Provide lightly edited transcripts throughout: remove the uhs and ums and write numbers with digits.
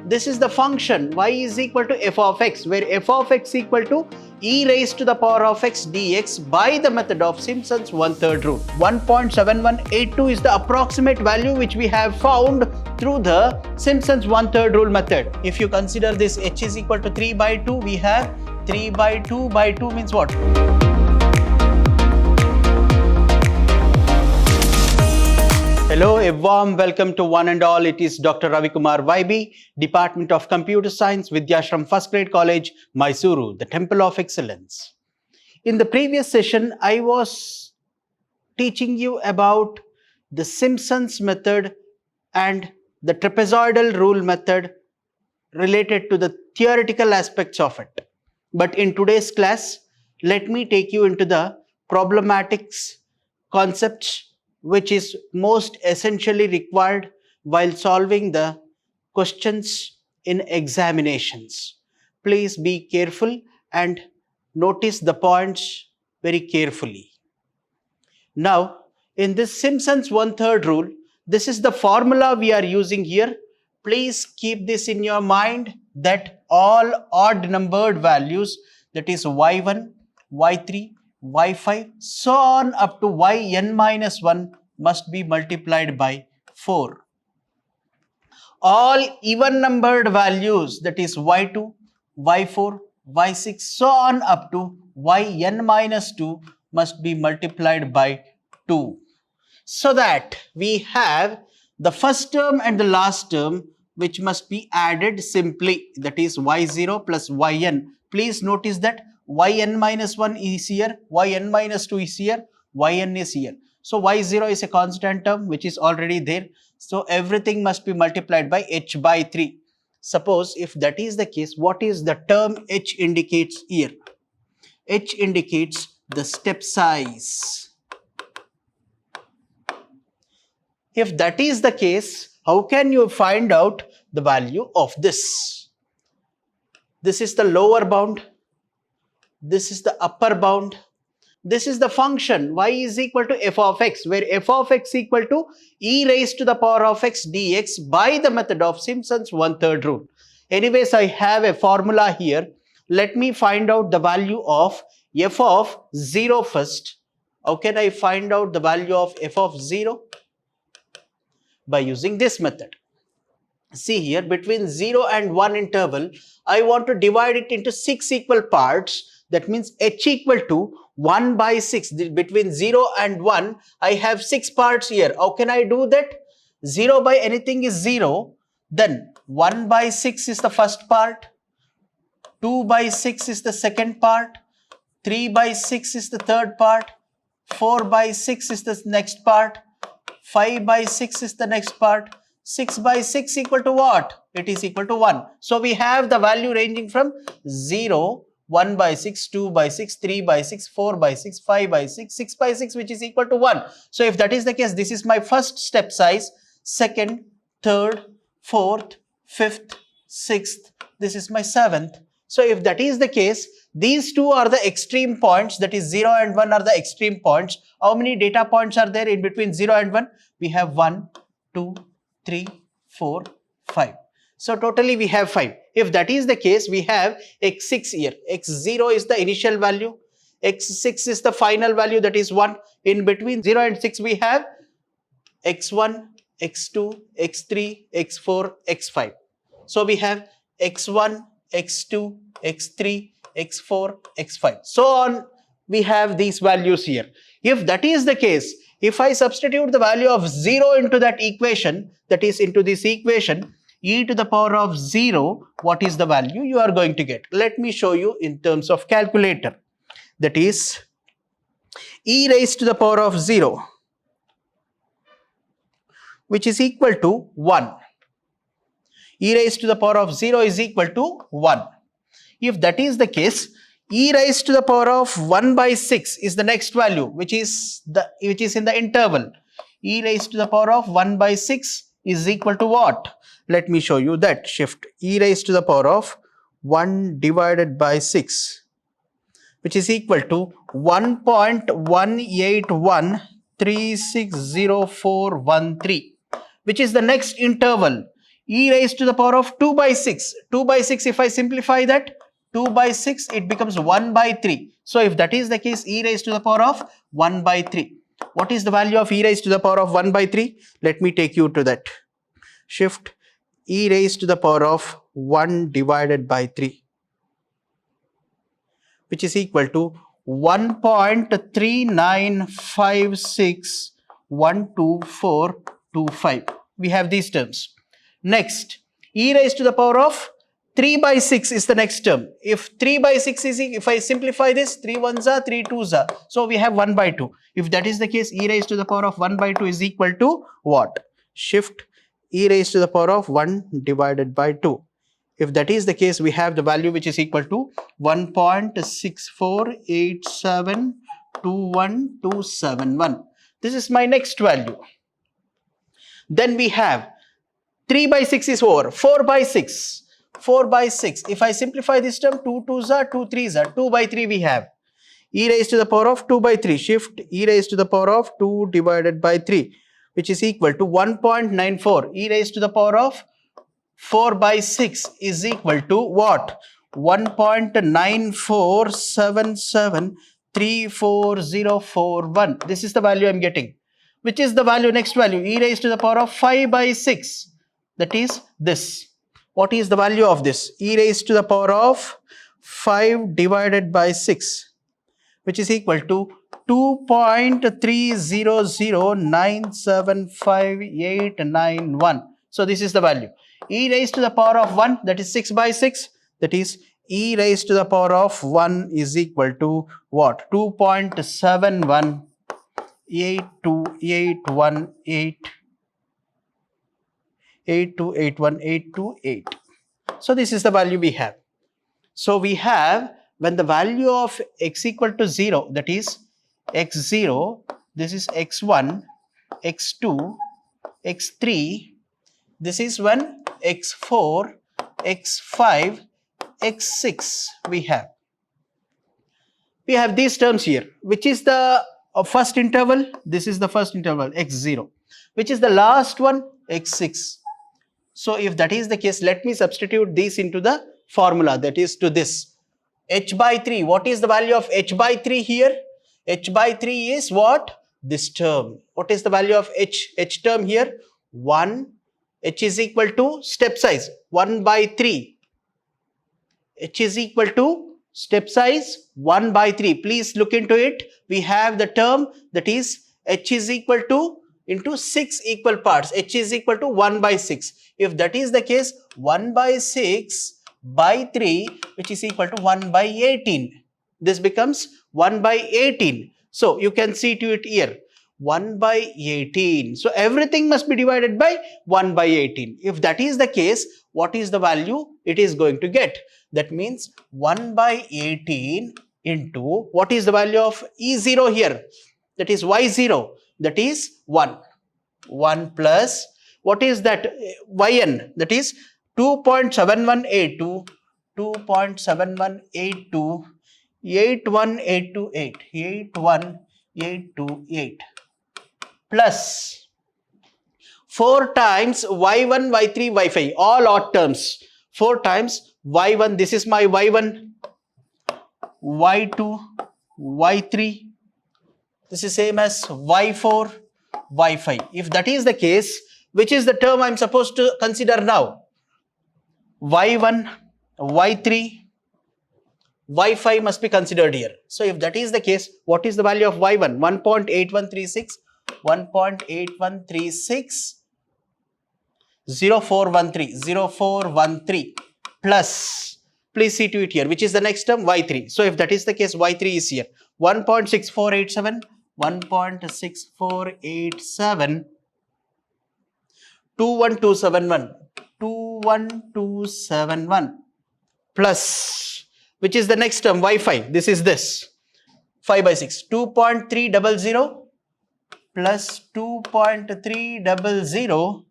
This is the function y is equal to f of x, where f of x equal to e raised to the power of x dx by the method of Simpson's 1/3 rule. 1.7182 is the approximate value which we have found through the Simpson's 1/3 rule method. If you consider this h is equal to 3 by 2, we have 3 by 2 by 2 means what? Hello, a warm welcome to one and all. It is Dr. Ravi Kumar YB, Department of Computer Science, Vidhyaashram First Grade College, MYSURU, the Temple of Excellence. In the previous session, I was teaching you about the Simpson's method and the trapezoidal rule method related to the theoretical aspects of it. But in today's class, let me take you into the problematics, concepts, which is most essentially required while solving the questions in examinations. Please be careful and notice the points very carefully. Now, in this Simpson's 1/3 rule, this is the formula we are using here. Please keep this in your mind that all odd numbered values, that is y1, y3, y5, so on up to yn minus 1 must be multiplied by 4. All even numbered values, that is y2, y4, y6, so on up to yn minus 2 must be multiplied by 2. So that we have the first term and the last term which must be added simply, that is y0 plus yn. Please notice that yn minus 1 is here, yn minus 2 is here, yn is here. So y0 is a constant term which is already there. So everything must be multiplied by h by 3. Suppose if that is the case, what is the term h indicates here? H indicates the step size. If that is the case, how can you find out the value of this? This is the lower bound. This is the upper bound. This is the function y is equal to f of x, where f of x equal to e raised to the power of x dx by the method of Simpson's 1/3 rule. Anyways, I have a formula here. Let me find out the value of f of 0 first. How can I find out the value of f of 0? By using this method. See here, between 0 and 1 interval, I want to divide it into 6 equal parts. That means h equal to 1 by 6. Between 0 and 1, I have 6 parts here. How can I do that? 0 by anything is 0. Then 1 by 6 is the first part. 2 by 6 is the second part. 3 by 6 is the third part. 4 by 6 is the next part. 5 by 6 is the next part. 6 by 6 equal to what? It is equal to 1. So we have the value ranging from 0, 1 by 6, 2 by 6, 3 by 6, 4 by 6, 5 by 6, 6 by 6, which is equal to 1. So if that is the case, this is my first step size, second, third, fourth, fifth, sixth, this is my seventh. So if that is the case, these two are the extreme points, that is 0 and 1 are the extreme points. How many data points are there in between 0 and 1? We have 1, 2, 3, 4, 5. So totally we have 5. If that is the case, we have x6 here. x0 is the initial value. x6 is the final value, that is 1. In between 0 and 6, we have x1, x2, x3, x4, x5. So we have x1, x2, x3, x4, x5. So on, we have these values here. If that is the case, if I substitute the value of 0 into that equation, that is into this equation, e to the power of 0, what is the value you are going to get? Let me show you in terms of calculator. That is e raised to the power of 0, which is equal to 1. E raised to the power of 0 is equal to 1. If that is the case, e raised to the power of 1 by 6 is the next value, which is in the interval. E raised to the power of 1 by 6 is equal to what? Let me show you that. Shift e raised to the power of 1 divided by 6, which is equal to 1.181360413, which is the next interval. e raised to the power of 2 by 6. 2 by 6, if I simplify that, 2 by 6, it becomes 1 by 3. So if that is the case, e raised to the power of 1 by 3. What is the value of e raised to the power of 1 by 3? Let me take you to that. Shift e raised to the power of 1 divided by 3, which is equal to 1.395612425. We have these terms. Next, e raised to the power of 3 by 6 is the next term. If 3 by 6 is, if I simplify this, 3 ones are, 3 twos are. So we have 1 by 2. If that is the case, e raised to the power of 1 by 2 is equal to what? Shift e raised to the power of 1 divided by 2. If that is the case, we have the value which is equal to 1.648721271. This is my next value. Then we have 3 by 6 is over, 4 by 6. 4 by 6. If I simplify this term, 2 twos are, 2 threes are, 2 by 3 we have. E raised to the power of 2 by 3. Shift e raised to the power of 2 divided by 3, which is equal to 1.94. E raised to the power of 4 by 6 is equal to what? 1.9477344041. This is the value I am getting. Which is the value, next value? E raised to the power of 5 by 6. That is this. What is the value of this? E raised to the power of 5 divided by 6, which is equal to 2.300975891. So this is the value. E raised to the power of 1, that is 6 by 6. That is e raised to the power of 1 is equal to what? 2.71828282828. So this is the value we have. So we have, when the value of x equal to 0, that is x0, this is x1, x2, x3, this is when x4, x5, x6 we have. We have these terms here. Which is the first interval? This is the first interval, x0. Which is the last one? x6. So if that is the case, let me substitute this into the formula, that is to this. H by 3. What is the value of h by 3 here? H by 3 is what? This term. What is the value of h? H term here? 1. H is equal to step size 1 by 3. H is equal to step size 1 by 3. Please look into it. We have the term that is h is equal to into 6 equal parts. H is equal to 1 by 6. If that is the case, 1 by 6 by 3, which is equal to 1 by 18. This becomes 1 by 18. So you can see to it here. 1 by 18. So everything must be divided by 1 by 18. If that is the case, what is the value it is going to get? That means 1 by 18 into, what is the value of E0 here? That is Y0. That is 1. 1 plus, what is that? Yn. That is 2.7182, 2.7182, 81828, 81828. Plus 4 times y1, y3, y5, all odd terms. 4 times y1, this is my y1, y2, y3, this is same as y4, y5. If that is the case, which is the term I am supposed to consider now? y1, y3, y5 must be considered here. So if that is the case, what is the value of y1? 1.8136, 1.8136, 0413, 0413 plus, please see to it here, which is the next term? Y3. So if that is the case, y3 is here. 1.6487, 1.6487, 21271, 21271 plus, which is the next term? y5. This is this. 5 by 6. 2.300 plus 2.300,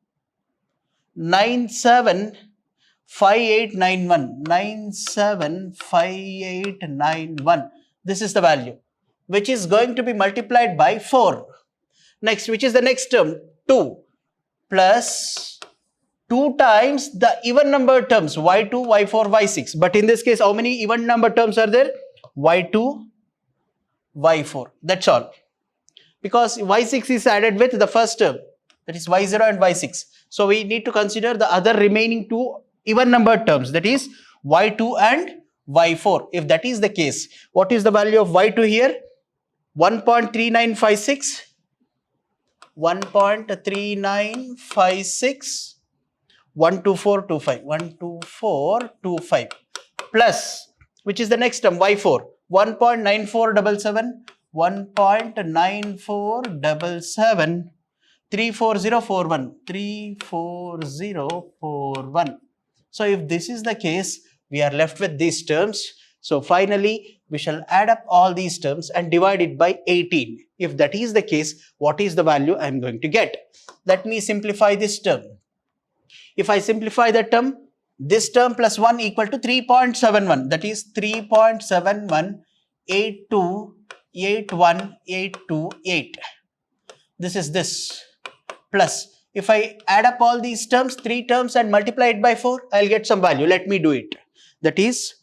975891, 975891. This is the value, which is going to be multiplied by 4. Next, which is the next term? 2 plus 2 times the even number terms y2, y4, y6. But in this case, how many even number terms are there? y2, y4. That's all. Because y6 is added with the first term, that is y0 and y6. So we need to consider the other remaining 2 even number terms, that is y2 and y4. If that is the case, what is the value of y2 here? 1.3956, 1.3956, 12425, 12425 plus, which is the next term, y4, 1.9477, 1.9477, 34041, 34041. So if this is the case, we are left with these terms. So finally, we shall add up all these terms and divide it by 18. If that is the case, what is the value I am going to get? Let me simplify this term. If I simplify the term, this term plus 1 equal to 3.71. That is 3.7182812828. This is this. Plus, if I add up all these terms, 3 terms, and multiply it by 4, I'll get some value. Let me do it. That is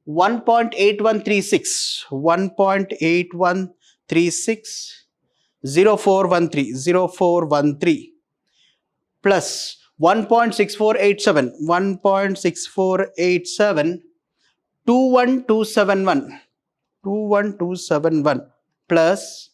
1.8136, 1.8136, 0413, 0413 plus 1.6487, 1.6487, 21271, 21271 plus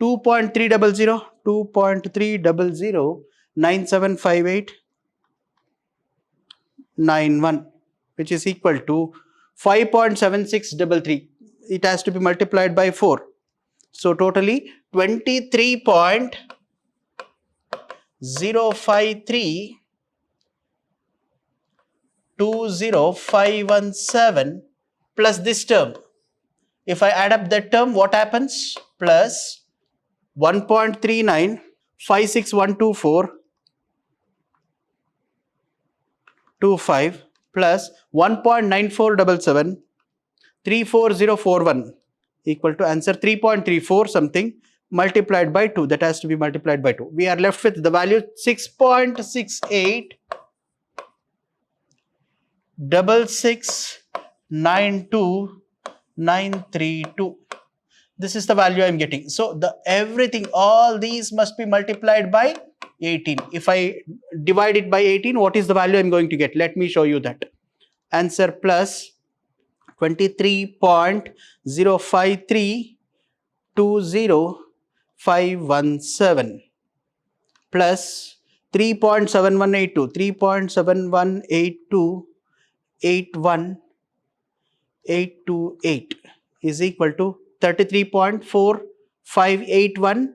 2.300, 2.300, 975891, which is equal to 5.7633. It has to be multiplied by 4. So totally 23.05320,517 plus this term. If I add up that term, what happens? Plus 1.39, 5612425 plus 1.9477, 34041 equal to answer 3.34 something multiplied by 2. That has to be multiplied by 2. We are left with the value 6.686692,932. This is the value I am getting. So all these must be multiplied by 18. If I divide it by 18, what is the value I am going to get? Let me show you that. Answer plus 23.05320,517 plus 3.7182, 3.7182, is equal to 33.4581,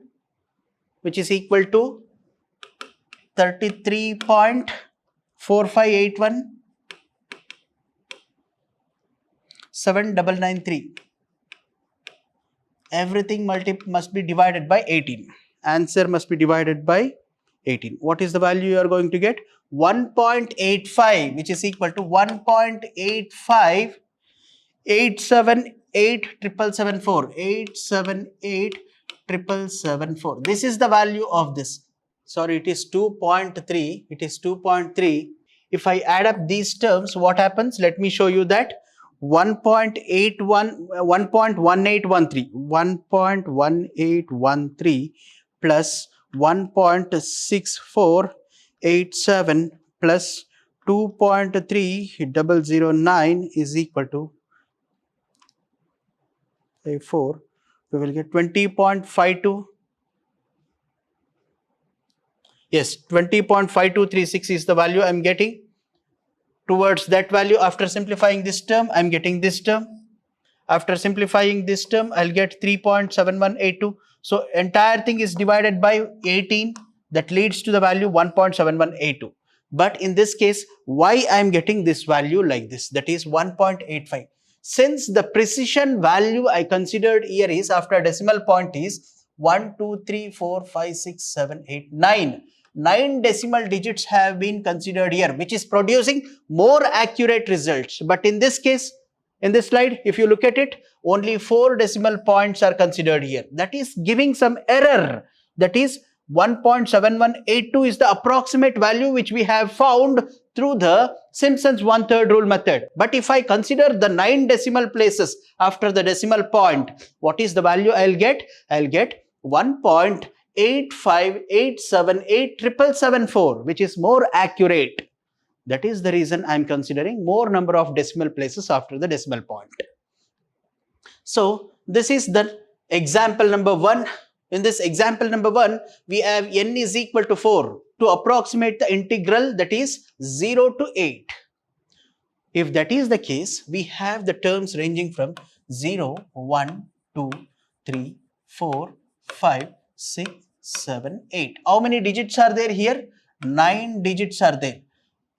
which is equal to 33.4581, 7993. Everything must be divided by 18. Answer must be divided by 18. What is the value you are going to get? 1.85, which is equal to 1.85 878,774, 878,774. This is the value of this. Sorry, it is 2.3. It is 2.3. If I add up these terms, what happens? Let me show you that. 1.1813 plus 1.6487 plus 2.3009 is equal to 4. We will get 20.52. Yes, 20.5236 is the value I am getting. Towards that value, after simplifying this term, I am getting this term. After simplifying this term, I'll get 3.7182. So entire thing is divided by 18. That leads to the value 1.7182. But in this case, why I am getting this value like this? That is 1.85. Since the precision value I considered here is after decimal point is 1, 2, 3, 4, 5, 6, 7, 8, 9. 9 decimal digits have been considered here, which is producing more accurate results. But in this case, in this slide, if you look at it, only 4 decimal points are considered here. That is giving some error. That is 1.7182 is the approximate value which we have found through the Simpson's 1/3 rule method. But if I consider the 9 decimal places after the decimal point, what is the value I'll get? I'll get 1.858787774, which is more accurate. That is the reason I'm considering more number of decimal places after the decimal point. So this is the example number 1. In this example number 1, we have n is equal to 4 to approximate the integral, that is 0 to 8. If that is the case, we have the terms ranging from 0, 1, 2, 3, 4, 5, 6, 7, 8. How many digits are there here? 9 digits are there.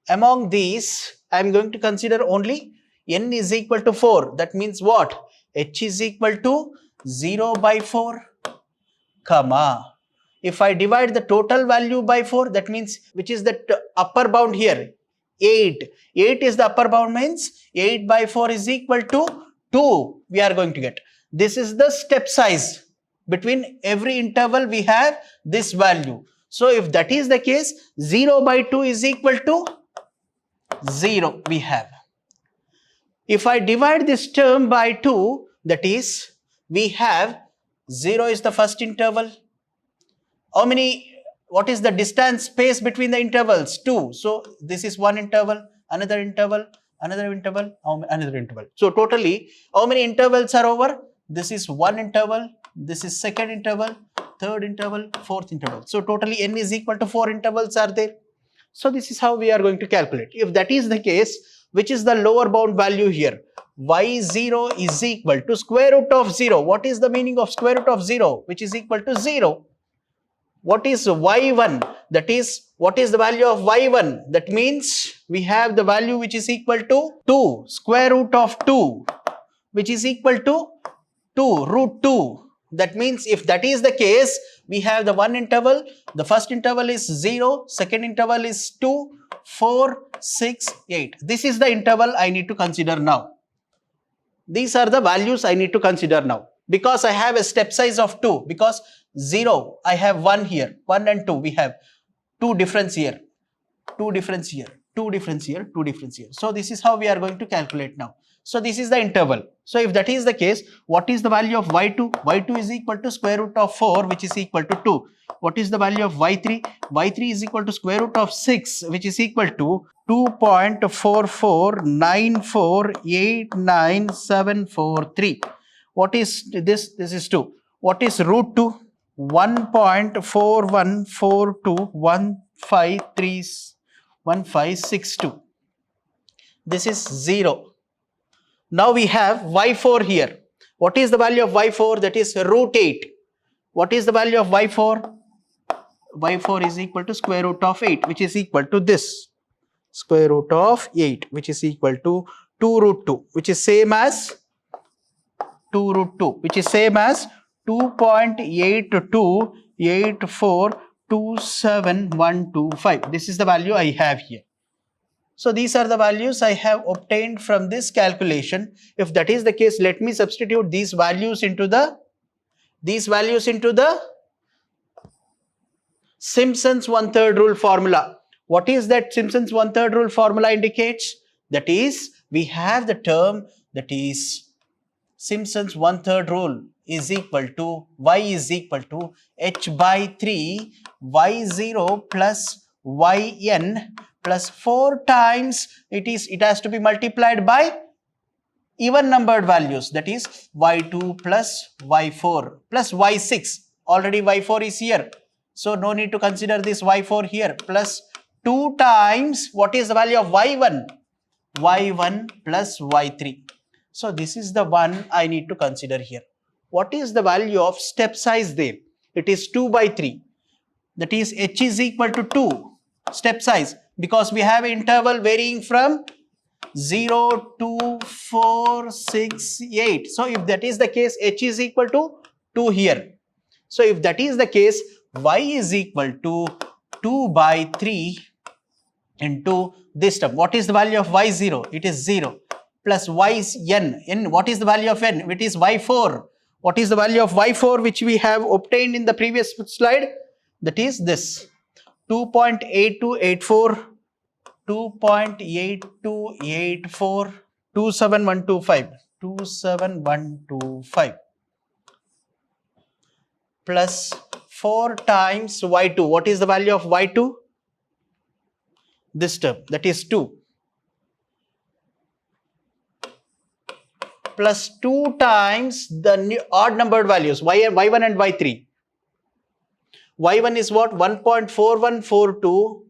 Among these, I am going to consider only n is equal to 4. That means what? H is equal to 0 by 4, comma. If I divide the total value by 4, that means which is the upper bound here? 8. 8 is the upper bound, means 8 by 4 is equal to 2 we are going to get. This is the step size. Between every interval we have this value. So if that is the case, 0 by 2 is equal to 0 we have. If I divide this term by 2, that is, we have 0 is the first interval. How many, what is the distance space between the intervals? 2. So this is one interval, another interval, another interval, another interval. So totally, how many intervals are over? This is one interval, this is second interval, third interval, fourth interval. So totally n is equal to 4 intervals are there. So this is how we are going to calculate. If that is the case, which is the lower bound value here? Y0 is equal to square root of 0. What is the meaning of square root of 0? Which is equal to 0. What is y1? That is, what is the value of y1? That means we have the value which is equal to 2. Square root of 2, which is equal to 2, root 2. That means if that is the case, we have the one interval. The first interval is 0, second interval is 2, 4, 6, 8. This is the interval I need to consider now. These are the values I need to consider now. Because I have a step size of 2. Because 0, I have 1 here. 1 and 2, we have 2 difference here. 2 difference here. 2 difference here. 2 difference here. So this is how we are going to calculate now. So this is the interval. So if that is the case, what is the value of y2? y2 is equal to square root of 4, which is equal to 2. What is the value of y3? y3 is equal to square root of 6, which is equal to 2.4494897743. What is this? This is 2. What is root 2? 1.41421562. This is 0. Now we have y4 here. What is the value of y4? That is root 8. What is the value of y4? y4 is equal to square root of 8, which is equal to this. Square root of 8, which is equal to 2 root 2, which is same as 2 root 2, which is same as 2.82842725. This is the value I have here. So these are the values I have obtained from this calculation. If that is the case, let me substitute these values into the Simpson's 1/3 rule formula. What is that Simpson's 1/3 rule formula indicates? That is, we have the term, that is Simpson's 1/3 rule is equal to y is equal to h by 3 y0 plus yn plus 4 times it has to be multiplied by even numbered values, that is y2 plus y4 plus y6. Already y4 is here, so no need to consider this y4 here, plus 2 times what is the value of y1? y1 plus y3. So this is the one I need to consider here. What is the value of step size there? It is 2 by 3. That is h is equal to 2 step size, because we have interval varying from 0 to 4, 6, 8. So if that is the case, h is equal to 2 here. So if that is the case, y is equal to 2 by 3 into this term. What is the value of y0? It is 0. Plus yn. What is the value of n? It is y4. What is the value of y4 which we have obtained in the previous slide? that is this 2.8284, 2.8284, 27125, 27125 plus 4 times y2. What is the value of y2? This term, that is 2, plus 2 times the odd numbered values y1 and y3. y1 is what? 1.4142,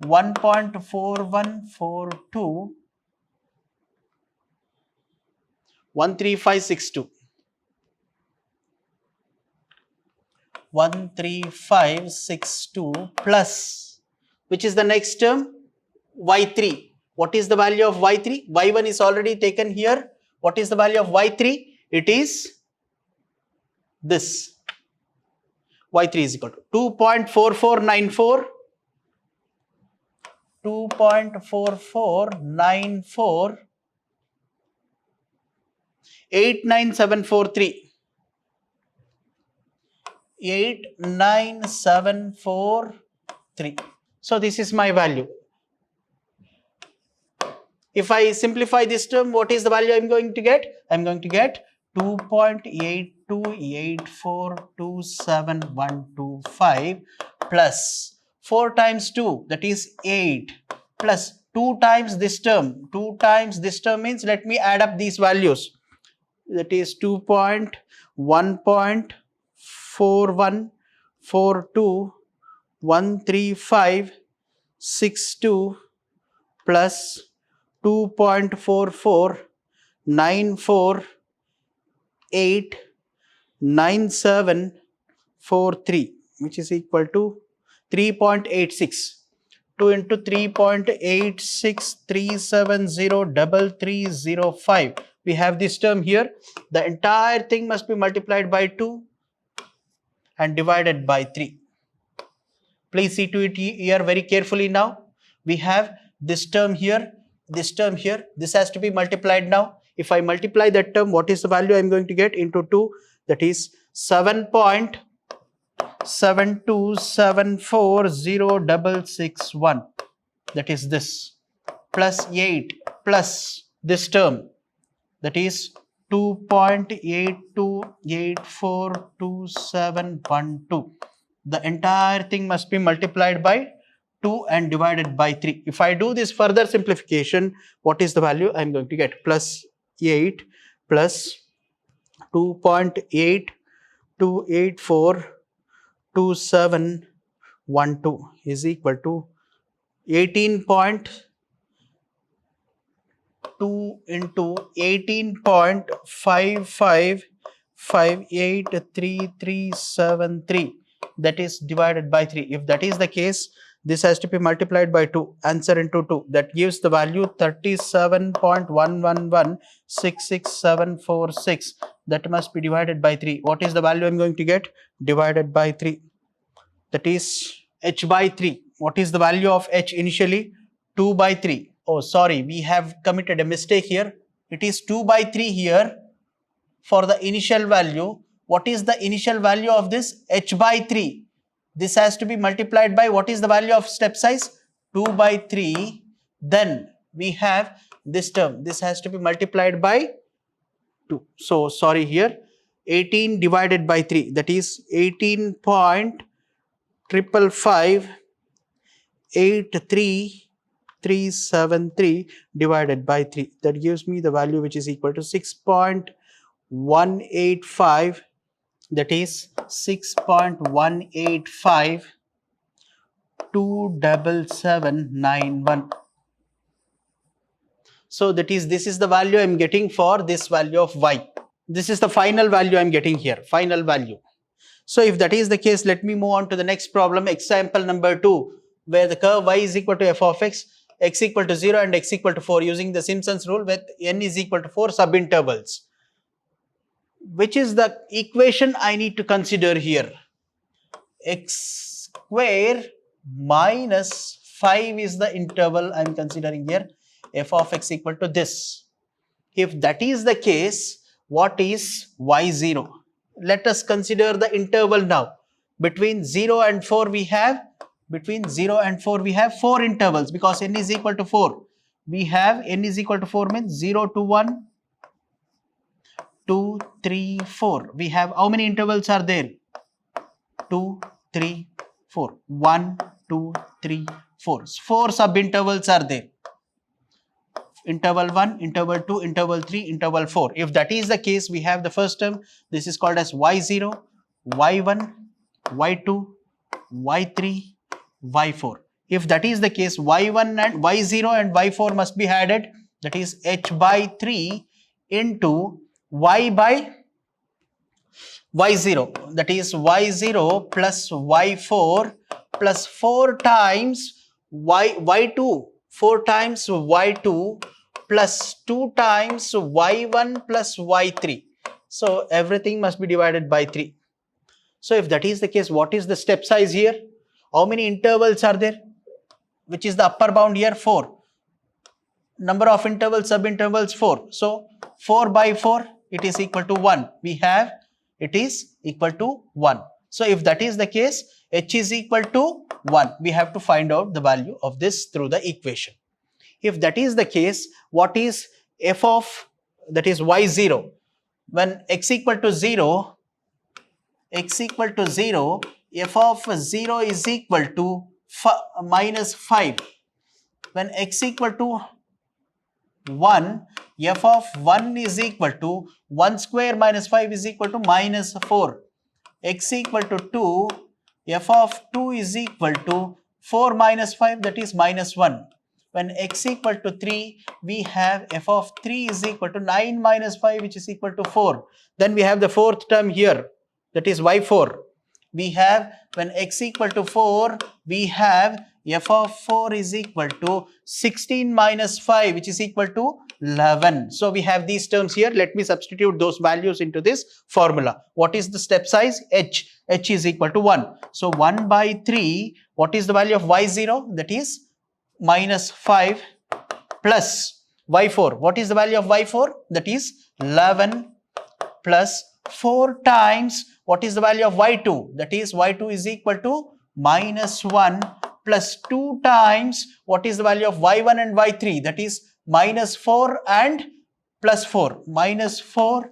1.4142, 13562, 13562 plus, which is the next term? y3. What is the value of y3? y1 is already taken here. What is the value of y3? It is this. y3 is equal to 2.4494, 2.4494, 89743, 89743. So this is my value. If I simplify this term, what is the value I am going to get? I am going to get 2.828427.125 plus 4 times 2, that is 8, plus 2 times this term. 2 times this term means, let me add up these values. That is 1.4142 plus 2.4494, 89743, which is equal to 3.86. 2 into 3.8637033005. We have this term here. The entire thing must be multiplied by 2 and divided by 3. Please see to it here very carefully now. We have this term here, this term here. This has to be multiplied now. If I multiply that term, what is the value I am going to get into 2? That is 7.7274061. That is this. Plus 8 plus this term. That is 2.82842712. The entire thing must be multiplied by 2 and divided by 3. If I do this further simplification, what is the value I am going to get? Plus 8 plus 2.82842712 is equal to 18.2 into 18.55583373. That is divided by 3. If that is the case, this has to be multiplied by 2. Answer into 2. That gives the value 37.11166746. That must be divided by 3. What is the value I am going to get? Divided by 3. That is h by 3. What is the value of h initially? 2 by 3. Oh, sorry, we have committed a mistake here. It is 2 by 3 here for the initial value. What is the initial value of this? H by 3. This has to be multiplied by, what is the value of step size? 2 by 3. Then we have this term. This has to be multiplied by 2. So, sorry here. 18 divided by 3. That is 18.5558373 divided by 3. That gives me the value which is equal to 6.185. That is 6.185 27791. So that is, this is the value I am getting for this value of y. This is the final value I am getting here, final value. So if that is the case, let me move on to the next problem, example number 2, where the curve y is equal to f of x equal to 0 and x equal to 4 using the Simpson's rule with n is equal to 4 subintervals. Which is the equation I need to consider here? X square minus 5 is the interval I am considering here, f of x equal to this. If that is the case, what is y0? Let us consider the interval now. Between 0 and 4 we have, between 0 and 4 we have 4 intervals, because n is equal to 4. We have n is equal to 4 means 0 to 1, 2, 3, 4. We have how many intervals are there? 2, 3, 4. 1, 2, 3, 4. 4 sub-intervals are there. Interval 1, interval 2, interval 3, interval 4. If that is the case, we have the first term. This is called as y0, y1, y2, y3, y4. If that is the case, y1 and y0 and y4 must be added. That is h by 3 into y by y0. That is y0 plus y4 plus 4 times y2. 4 times y2 plus 2 times y1 plus y3. So everything must be divided by 3. So if that is the case, what is the step size here? How many intervals are there? Which is the upper bound here? 4. Number of intervals, sub-intervals 4. So 4 by 4, it is equal to 1. We have, it is equal to 1. So if that is the case, h is equal to 1. We have to find out the value of this through the equation. If that is the case, what is f of, that is y0? When x equal to 0, x equal to 0, f of 0 is equal to minus 5. When x equal to 1, f of 1 is equal to 1 square minus 5 is equal to minus 4. X equal to 2, f of 2 is equal to 4 minus 5, that is minus 1. When x equal to 3, we have f of 3 is equal to 9 minus 5, which is equal to 4. Then we have the fourth term here, that is y4. We have, when x equal to 4, we have f of 4 is equal to 16 minus 5, which is equal to 11. So we have these terms here. Let me substitute those values into this formula. What is the step size? H. H is equal to 1. So 1 by 3, what is the value of y0? That is minus 5 plus y4. What is the value of y4? That is 11 plus 4 times, what is the value of y2? That is y2 is equal to minus 1 plus 2 times, what is the value of y1 and y3? That is minus 4 and plus 4. Minus 4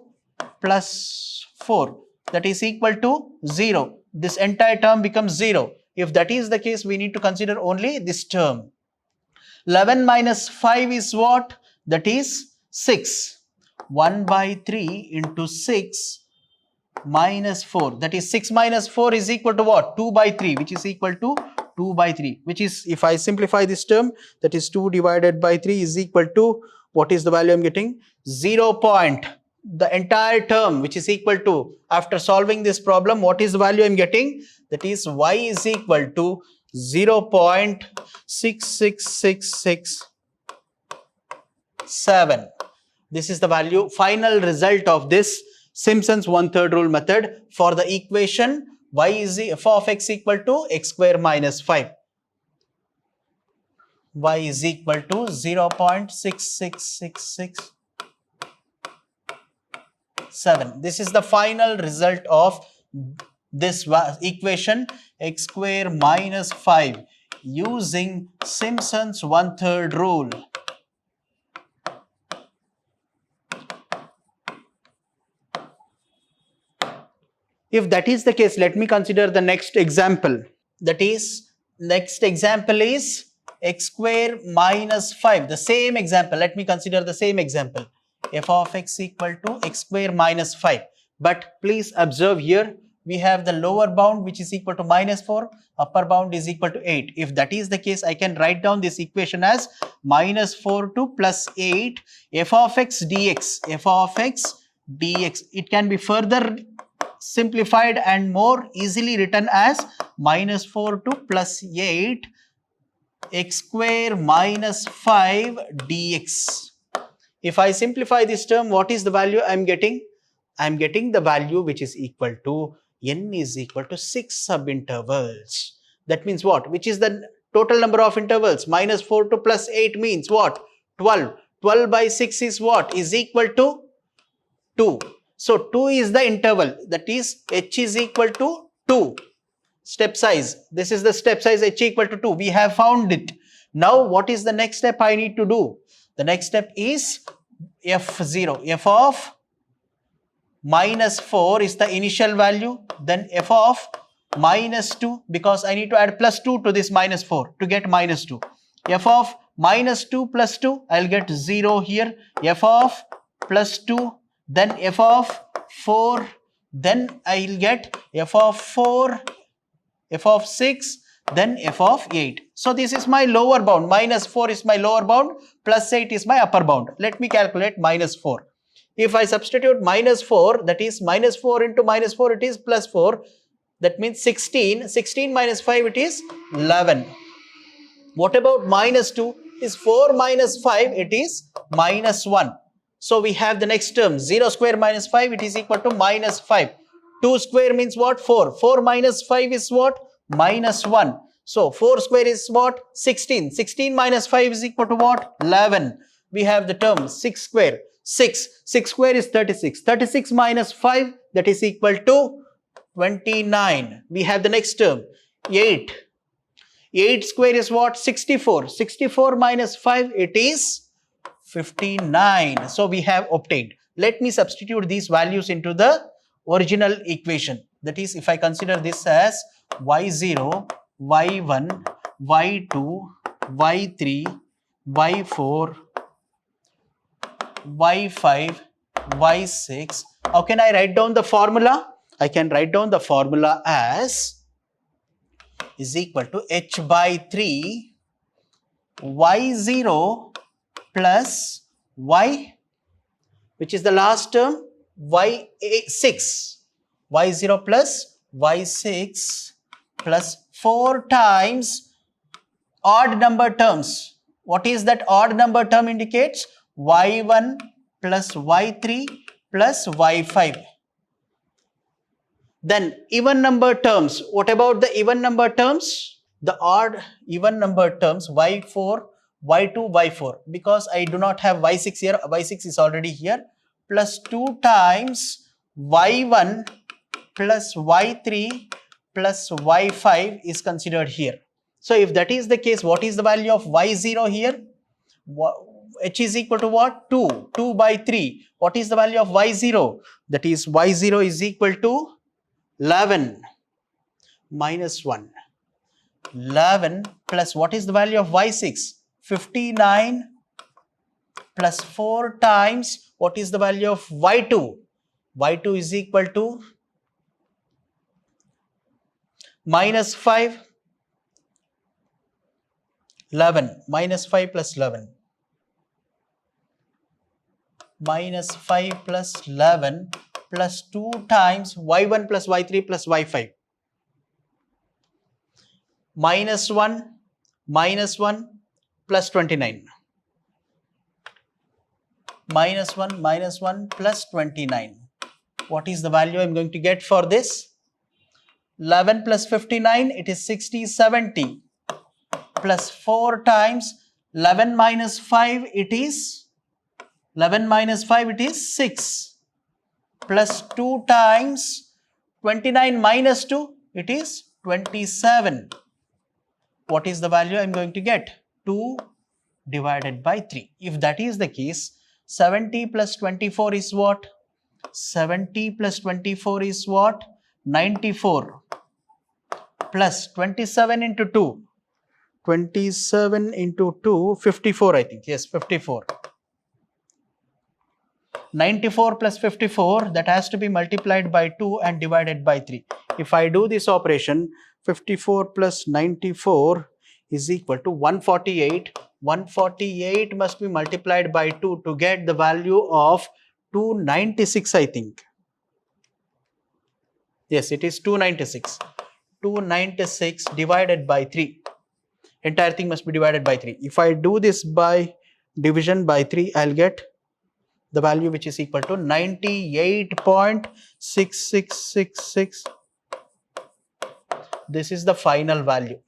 plus 4. That is equal to 0. This entire term becomes 0. If that is the case, we need to consider only this term. 11 minus 5 is what? That is 6. 1 by 3 into 6 minus 4. That is 6 minus 4 is equal to what? 2 by 3, which is equal to 2 by 3. Which is, if I simplify this term, that is 2 divided by 3 is equal to, what is the value I am getting? 0. The entire term, which is equal to, after solving this problem, what is the value I am getting? That is y is equal to 0.66667. This is the value, final result of this Simpson's 1/3 rule method for the equation y is f of x equal to x square minus 5. Y is equal to 0.66667. This is the final result of this equation x square minus 5 using Simpson's 1/3 rule. If that is the case, let me consider the next example. That is, next example is x square minus 5. The same example, let me consider the same example. F of x equal to x square minus 5. But please observe here, we have the lower bound which is equal to minus 4, upper bound is equal to 8. If that is the case, I can write down this equation as minus 4 to plus 8 f of x dx. F of x dx. It can be further simplified and more easily written as minus 4 to plus 8 x square minus 5 dx. If I simplify this term, what is the value I am getting? I am getting the value which is equal to n is equal to 6 sub-intervals. That means what? Which is the total number of intervals? Minus 4 to plus 8 means what? 12. 12 by 6 is what? Is equal to 2. So 2 is the interval, that is h is equal to 2. step size. This is the step size h equal to 2. We have found it. Now what is the next step I need to do? The next step is f0. F of minus 4 is the initial value. Then f of minus 2, because I need to add plus 2 to this minus 4 to get minus 2. F of minus 2 plus 2, I'll get 0 here. F of plus 2, then f of 4, then I'll get f of 4, f of 6, then f of 8. So this is my lower bound. Minus 4 is my lower bound, plus 8 is my upper bound. Let me calculate minus 4. If I substitute minus 4, that is minus 4 into minus 4, it is plus 4. That means 16. 16 minus 5, it is 11. What about minus 2? Is 4 minus 5, it is minus 1. So we have the next term, 0 square minus 5, it is equal to minus 5. 2 square means what? 4. 4 minus 5 is what? Minus 1. So 4 square is what? 16. 16 minus 5 is equal to what? 11. We have the term 6 square. 6. 6 square is 36. 36 minus 5, that is equal to 29. We have the next term, 8. 8 square is what? 64. 64 minus 5, it is 59. So we have obtained. Let me substitute these values into the original equation. That is, if I consider this as y0, y1, y2, y3, y4, y5, y6. How can I write down the formula? I can write down the formula as is equal to h by 3 y0 plus y, which is the last term, y6, y0 plus y6 plus 4 times odd number terms. What is that odd number term indicates? y1 plus y3 plus y5. Then even number terms. What about the even number terms? The odd even number terms, y4, y2, y4. Because I do not have y6 here, y6 is already here. Plus 2 times y1 plus y3 plus y5 is considered here. So if that is the case, what is the value of y0 here? H is equal to what? 2. 2 by 3. What is the value of y0? That is y0 is equal to 11 minus 1. 11 plus what is the value of y6? 59 plus 4 times what is the value of y2? y2 is equal to minus 5. 11 minus 5 plus 11. Minus 5 plus 11 plus 2 times y1 plus y3 plus y5. Minus 1 plus 29. Minus 1 plus 29. What is the value I am going to get for this? 11 plus 59, it is 60, 70. Plus 4 times 11 minus 5, it is 6. Plus 2 times 29 minus 2, it is 27. What is the value I am going to get? 2 divided by 3. If that is the case, 70 plus 24 is what? 70 plus 24 is what? 94. Plus 27 into 2. 27 into 2, 54 I think. Yes, 54. 94 plus 54, that has to be multiplied by 2 and divided by 3. If I do this operation, 54 plus 94 is equal to 148. 148 must be multiplied by 2 to get the value of 296 I think. Yes, it is 296. 296 divided by 3. Entire thing must be divided by 3. If I do this by division by 3, I'll get the value which is equal to 98.6666. This is the final value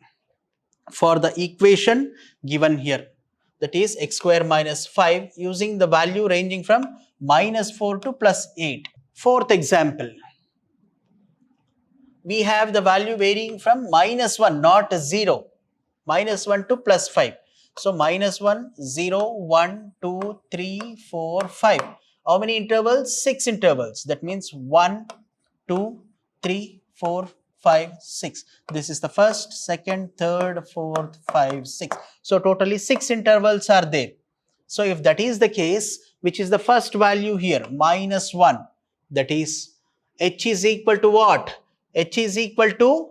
for the equation given here. That is x square minus 5 using the value ranging from minus 4 to plus 8. Fourth example. we have the value varying from -1, not 0. -1 to +5. So -1, 0, 1, 2, 3, 4, 5. How many intervals? 6 intervals. That means 1, 2, 3, 4, 5, 6. This is the first, second, third, fourth, 5, 6. So totally 6 intervals are there. So if that is the case, which is the first value here, -1, that is h is equal to what? H is equal to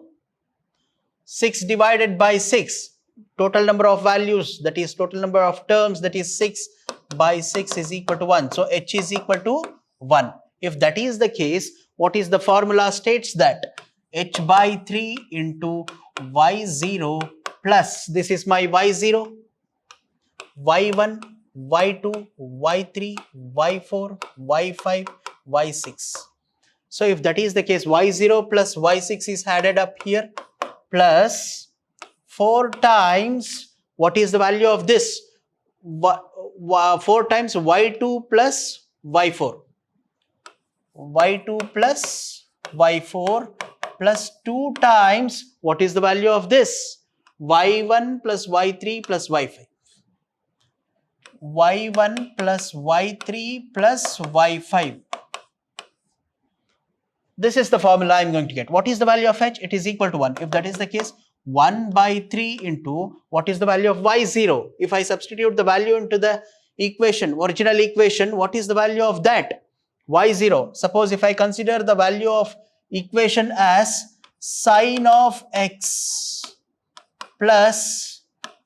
6 divided by 6. Total number of values, that is total number of terms, that is 6 by 6 is equal to 1. So h is equal to 1. If that is the case, what is the formula states that h by 3 into y0 plus, this is my y0, y1, y2, y3, y4, y5, y6. So if that is the case, y0 plus y6 is added up here, plus 4 times, what is the value of this? 4 times y2 plus y4. y2 plus y4 plus 2 times, what is the value of this? y1 plus y3 plus y5. y1 plus y3 plus y5. This is the formula I am going to get. What is the value of h? It is equal to 1. If that is the case, 1 by 3 into, what is the value of y0? If I substitute the value into the equation, original equation, what is the value of that? y0. Suppose if I consider the value of equation as sine of x plus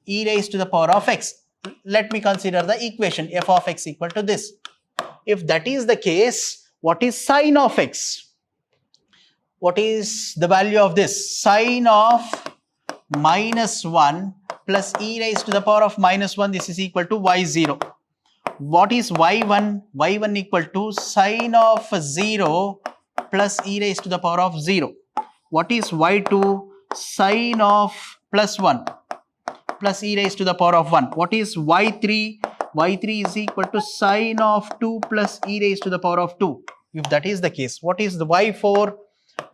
e raised to the power of x. Let me consider the equation f of x equal to this. If that is the case, what is sine of x? What is the value of this? Sine of -1 plus e raised to the power of -1, this is equal to y0. What is y1? y1 equal to sine of 0 plus e raised to the power of 0. What is y2? Sine of +1 plus e raised to the power of 1. What is y3? y3 is equal to sine of 2 plus e raised to the power of 2. If that is the case, what is the y4?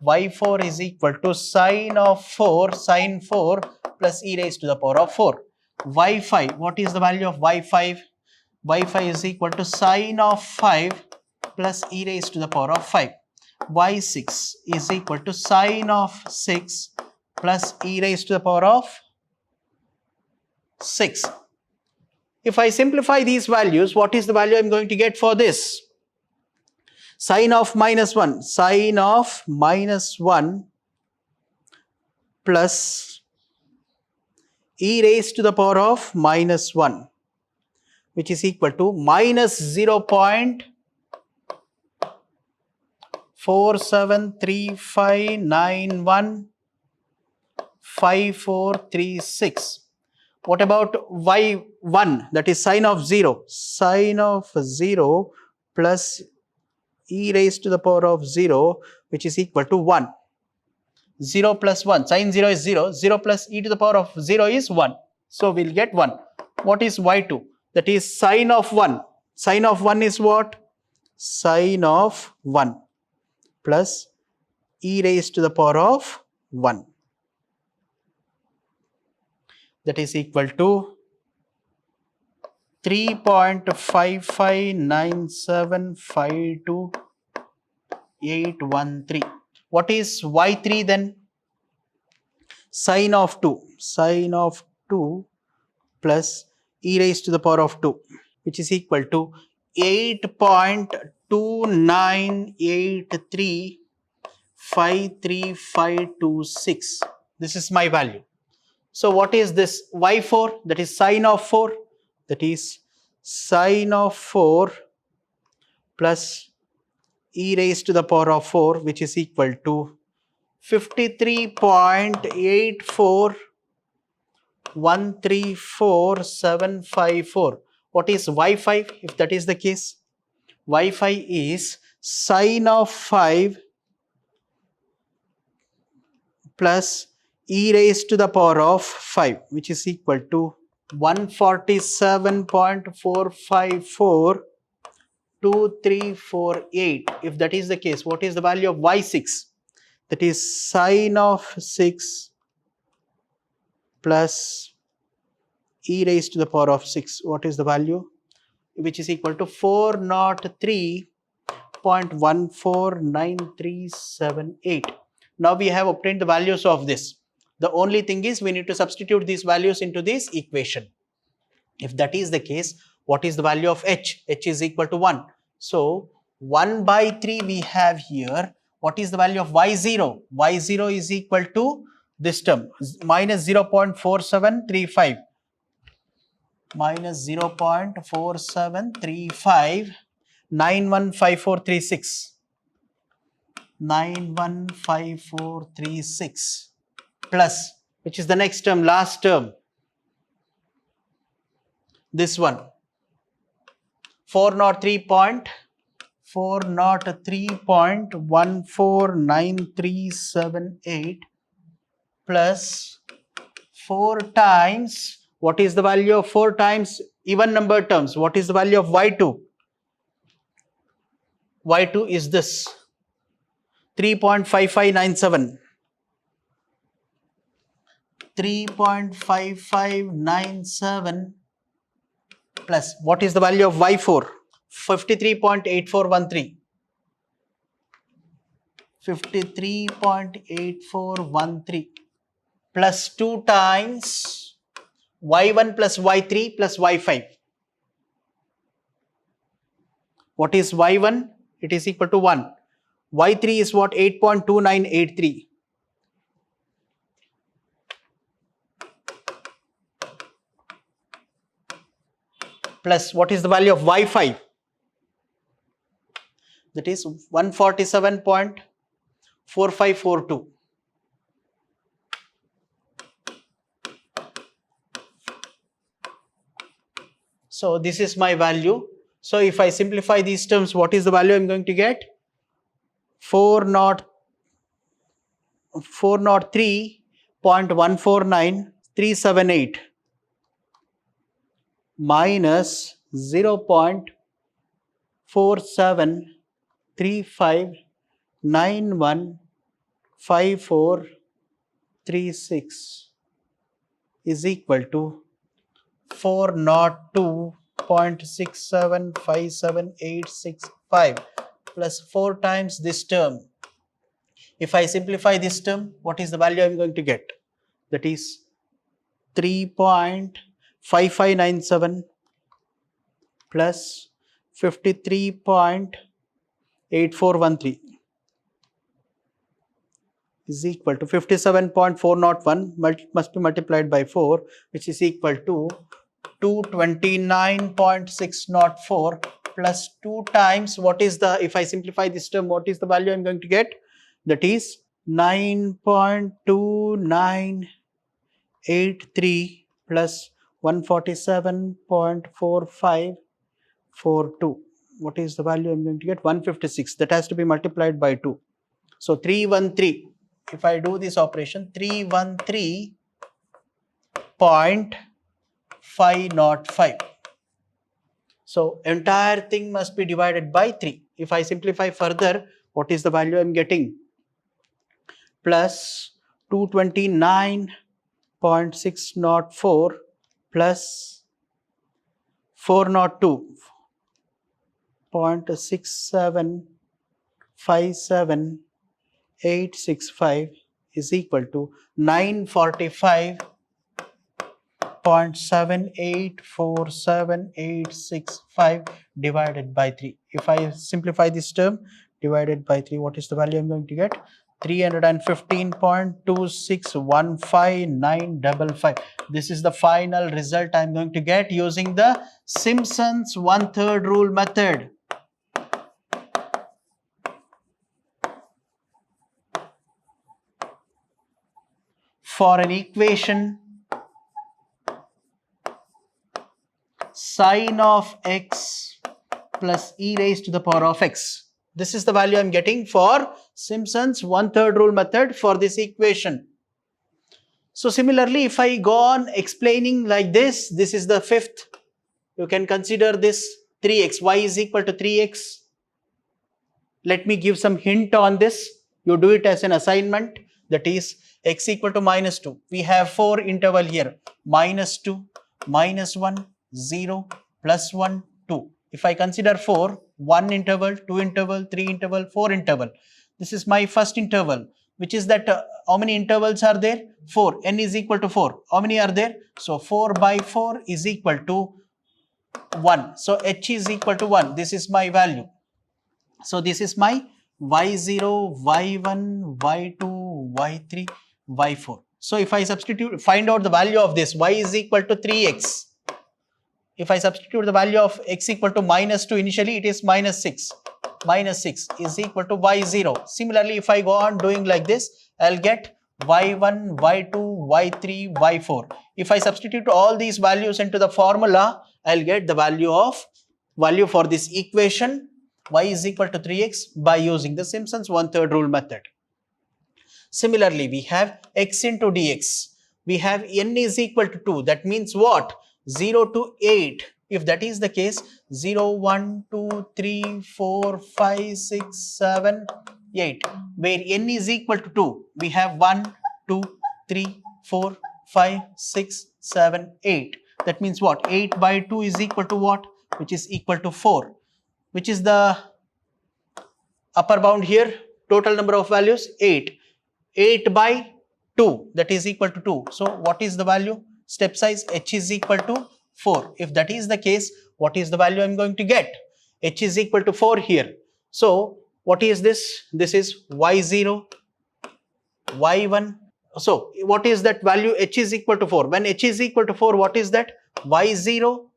y4 is equal to sine of 4, sine 4 plus e raised to the power of 4. y5, what is the value of y5? y5 is equal to sine of 5 plus e raised to the power of 5. y6 is equal to sine of 6 plus e raised to the power of 6. If I simplify these values, what is the value I am going to get for this? Sine of -1, sine of -1 plus e raised to the power of -1, which is equal to -0.4735915436. What about y1? That is sine of 0. Sine of 0 plus e raised to the power of 0, which is equal to 1. 0 plus 1. Sine 0 is 0. 0 plus e to the power of 0 is 1. So we'll get 1. What is y2? That is sine of 1. Sine of 1 is what? Sine of 1 plus e raised to the power of 1. That is equal to 3.559752813. What is y3 then? Sine of 2. Sine of 2 plus e raised to the power of 2, which is equal to 8.2983535526. This is my value. So what is this y4? That is sine of 4. That is sine of 4 plus e raised to the power of 4, which is equal to 53.84134,754. What is y5? If that is the case, y5 is sine of 5 plus e raised to the power of 5, which is equal to 147.4542348. If that is the case, what is the value of y6? that is sine of 6 plus e raised to the power of 6. What is the value? Which is equal to 403.149378. Now we have obtained the values of this. The only thing is we need to substitute these values into this equation. If that is the case, what is the value of h? H is equal to 1. So 1 by 3 we have here. What is the value of y0? Y0 is equal to this term, minus 0.4735. Minus 0.4735, 915436. 915436 plus, which is the next term, last term, this one, 403.149378 plus 4 times, what is the value of 4 times even number terms? What is the value of y2? Y2 is this, 3.5597. 3.5597 plus, what is the value of y4? 53.8413. 53.8413 plus 2 times y1 plus y3 plus y5. What is y1? It is equal to 1. y3 is what? 8.2983. Plus, what is the value of y5? That is 147.4542. So this is my value. So if I simplify these terms, what is the value I am going to get? 403.149378 minus 0.4735915436 is equal to 402.6757865 plus 4 times this term. If I simplify this term, what is the value I am going to get? That is 3.5597 plus 53.8413 is equal to 57.401 must be multiplied by 4, which is equal to 229.604 plus 2 times, what is the, if I simplify this term, what is the value I am going to get? That is 9.2983 plus 147.4542. What is the value I am going to get? 156. That has to be multiplied by 2. So 313. If I do this operation, 313.505. So entire thing must be divided by 3. If I simplify further, what is the value I am getting? Plus 229.604 plus 402.6757865 is equal to 945.7847865 divided by 3. If I simplify this term, divided by 3, what is the value I am going to get? 315.2615955. This is the final result I am going to get using the Simpson's 1/3 rule method. For an equation sine of x plus e raised to the power of x. This is the value I am getting for Simpson's 1/3 rule method for this equation. So similarly, if I go on explaining like this, this is the fifth. You can consider this 3x, y is equal to 3x. Let me give some hint on this. You do it as an assignment, that is x equal to -2. We have 4 interval here, -2, -1, 0, +1, 2. If I consider 4, 1 interval, 2 interval, 3 interval, 4 interval. This is my first interval, which is that how many intervals are there? 4. N is equal to 4. How many are there? So 4 by 4 is equal to 1. So h is equal to 1. This is my value. So this is my y0, y1, y2, y3, y4. So if I find out the value of this, y is equal to 3x. If I substitute the value of x equal to -2, initially it is -6. -6 is equal to y0. Similarly, if I go on doing like this, I'll get y1, y2, y3, y4. If I substitute all these values into the formula, I'll get the value for this equation y is equal to 3x by using the Simpson's 1/3 rule method. Similarly, we have x into dx. We have n is equal to 2. That means what? 0 to 8. If that is the case, 0, 1, 2, 3, 4, 5, 6, 7, 8. Where n is equal to 2, we have 1, 2, 3, 4, 5, 6, 7, 8. That means what? 8 by 2 is equal to what? Which is equal to 4. Which is the upper bound here? Total number of values? 8. 8 by 2, that is equal to 2. So what is the value? Step size h is equal to 4. If that is the case, what is the value I'm going to get? H is equal to 4 here. So what is this? This is y0, y1. So what is that value? H is equal to 4. When h is equal to 4, what is that? y0,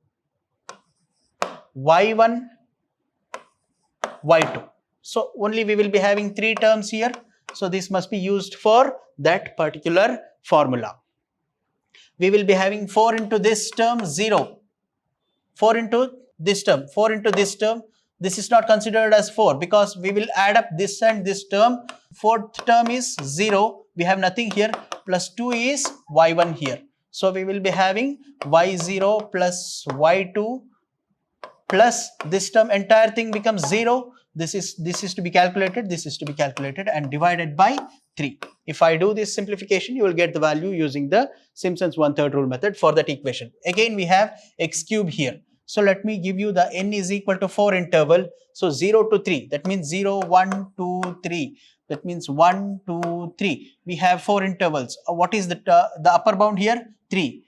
y1, y2. So only we will be having 3 terms here. So this must be used for that particular formula. We will be having 4 into this term, 0. 4 into this term, 4 into this term. This is not considered as 4 because we will add up this and this term. 4th term is 0. We have nothing here. Plus 2 is y1 here. So we will be having y0 plus y2 plus this term, entire thing becomes 0. This is to be calculated, this is to be calculated and divided by 3. If I do this simplification, you will get the value using the Simpson's 1/3 rule method for that equation. Again, we have x cube here. So let me give you the n is equal to 4 interval. So 0 to 3, that means 0, 1, 2, 3. That means 1, 2, 3. We have 4 intervals. What is the upper bound here? 3.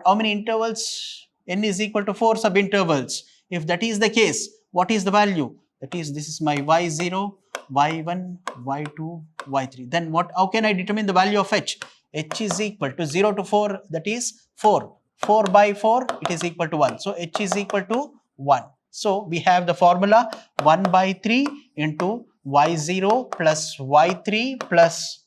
How many intervals? N is equal to 4 subintervals. If that is the case, what is the value? That is, this is my y0, y1, y2, y3. Then how can I determine the value of h? H is equal to 0 to 4, that is 4. 4 by 4, it is equal to 1. So h is equal to 1. So we have the formula 1 by 3 into y0 plus y3 plus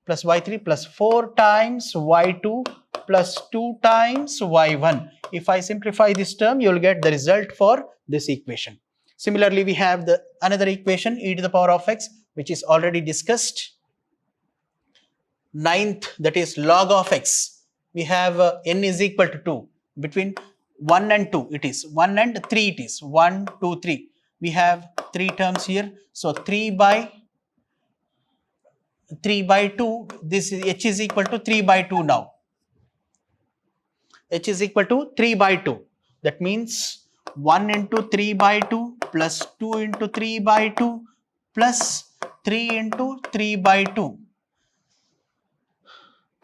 y3 plus 4 times y2 plus 2 times y1. If I simplify this term, you will get the result for this equation. Similarly, we have another equation, e to the power of x, which is already discussed. 9th, that is log of x. We have n is equal to 2. Between 1 and 2, it is 1 and 3, it is 1, 2, 3. We have 3 terms here. So 3 by 2, this is h is equal to 3 by 2 now. H is equal to 3 by 2. That means 1 into 3 by 2 plus 2 into 3 by 2 plus 3 into 3 by 2.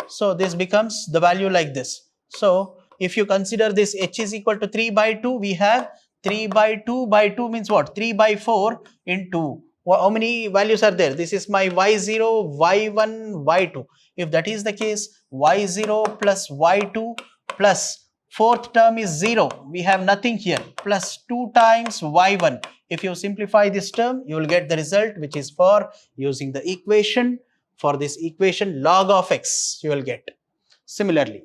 So this becomes the value like this. So if you consider this h is equal to 3 by 2, we have 3 by 2 by 2 means what? 3 by 4 into, how many values are there? This is my y0, y1, y2. If that is the case, y0 plus y2 plus 4th term is 0. We have nothing here. Plus 2 times y1. If you simplify this term, you will get the result, which is for using the equation. For this equation, log of x you will get. Similarly,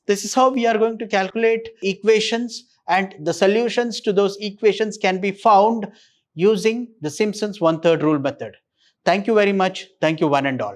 this is how we are going to calculate equations, and the solutions to those equations can be found using the Simpson's 1/3 rule method. Thank you very much. Thank you one and all.